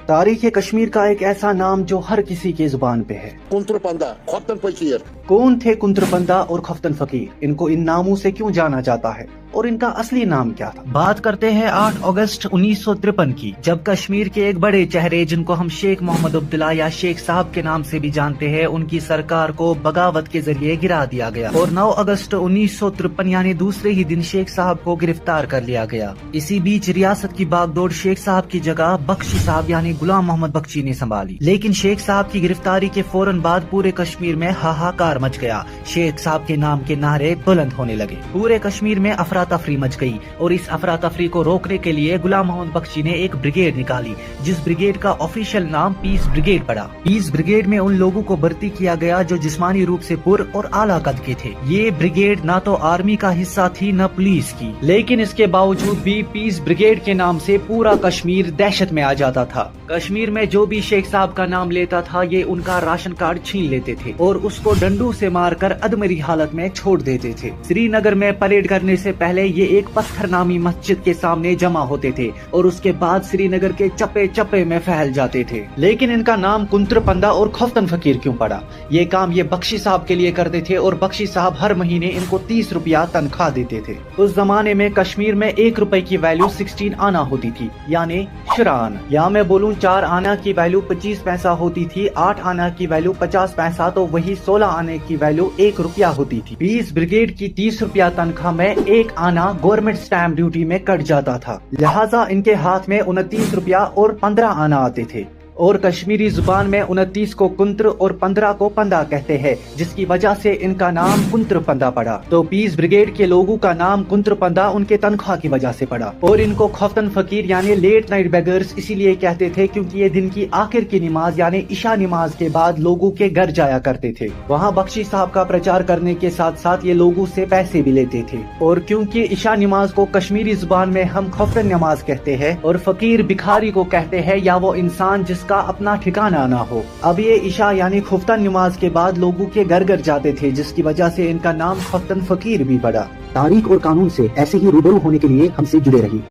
तारीख कश्मीर का एक ऐसा नाम जो हर किसी की जुबान पे है। कुंत्रपंदा, खफ्तन फकीर। कौन थे कुंत्रपंदा और खफ्तन फकीर? इनको इन नामों से क्यों जाना जाता है और इनका असली नाम क्या था? बात करते हैं 8 अगस्त 1953 की, जब कश्मीर के एक बड़े चेहरे जिनको हम शेख मोहम्मद अब्दुल्ला या शेख साहब के नाम से भी जानते हैं, उनकी सरकार को बगावत के जरिए गिरा दिया गया और 9 अगस्त 1953 यानी दूसरे ही दिन शेख साहब को गिरफ्तार कर लिया गया। इसी बीच रियासत की बागडोर शेख साहब की जगह बख्शी साहब यानी गुलाम मोहम्मद बख्शी ने संभाली। लेकिन शेख साहब की गिरफ्तारी के फौरन बाद पूरे कश्मीर में हाहाकार मच गया। शेख साहब के नाम के नारे बुलंद होने लगे। पूरे कश्मीर में अफरा तफरी मच गई और इस अफरा तफरी को रोकने के लिए गुलाम मोहम्मद बख्शी ने एक ब्रिगेड निकाली, जिस ब्रिगेड का ऑफिशियल नाम पीस ब्रिगेड पड़ा। पीस ब्रिगेड में उन लोगों को भर्ती किया गया जो जिस्मानी रूप से पुर और आला कद के थे। ये ब्रिगेड ना तो आर्मी का हिस्सा थी न पुलिस की, लेकिन इसके बावजूद भी पीस ब्रिगेड के नाम से पूरा कश्मीर दहशत में आ जाता था। कश्मीर में जो भी शेख साहब का नाम लेता था, ये उनका राशन कार्ड छीन लेते थे और उसको डंडू से मारकर अधमरी हालत में छोड़ देते थे। श्रीनगर में परेड करने से पहले ये एक पत्थर नामी मस्जिद के सामने जमा होते थे और उसके बाद श्रीनगर के चप्पे चप्पे में फैल जाते थे। लेकिन इनका नाम कुंत्रपंदा और खफ्तन फकीर क्यों पड़ा? ये काम ये बख्शी साहब के लिए करते थे और बख्शी साहब हर महीने इनको 30 रुपया तनख्वाह देते थे। उस जमाने में कश्मीर में 1 रुपए की वैल्यू 16 आना होती थी, यानी शुरान। या मैं बोलूं 4 आना की वैल्यू 25 पैसा होती थी, 8 आना की वैल्यू 50 पैसा, तो वही 16 आने की वैल्यू 1 रुपया होती थी। पीस ब्रिगेड की 30 रुपया तनख्वाह में 1 आना गवर्नमेंट स्टैम्प ड्यूटी में कट जाता था, लिहाजा इनके हाथ में 29 रुपया और 15 आना आते थे। और कश्मीरी जुबान में 29 को कुंत्र और 15 को पंदा कहते हैं, जिसकी वजह से इनका नाम कुंत्रपंदा पड़ा। तो पीस ब्रिगेड के लोगों का नाम कुंत्रपंदा उनके तनख्वाह की वजह से पड़ा। और इनको खफ्तन फकीर यानी लेट नाइट बेगर्स इसीलिए कहते थे क्योंकि ये दिन की आखिर की नमाज यानी इशा नमाज के बाद लोगों के घर जाया करते थे। वहाँ बख्शी साहब का प्रचार करने के साथ साथ ये लोगों से पैसे भी लेते थे। और क्योंकि इशा नमाज को कश्मीरी जुबान में हम खफ्तन नमाज कहते हैं और फकीर भिखारी को कहते हैं या वो इंसान जिसका अपना ठिकाना ना हो। अब ये इशा यानी खफ्तन नमाज के बाद लोगों के घर घर जाते थे, जिसकी वजह से इनका नाम खफ्तन फकीर भी पड़ा। तारीख और कानून से ऐसे ही रूबरू होने के लिए हमसे जुड़े रहिए।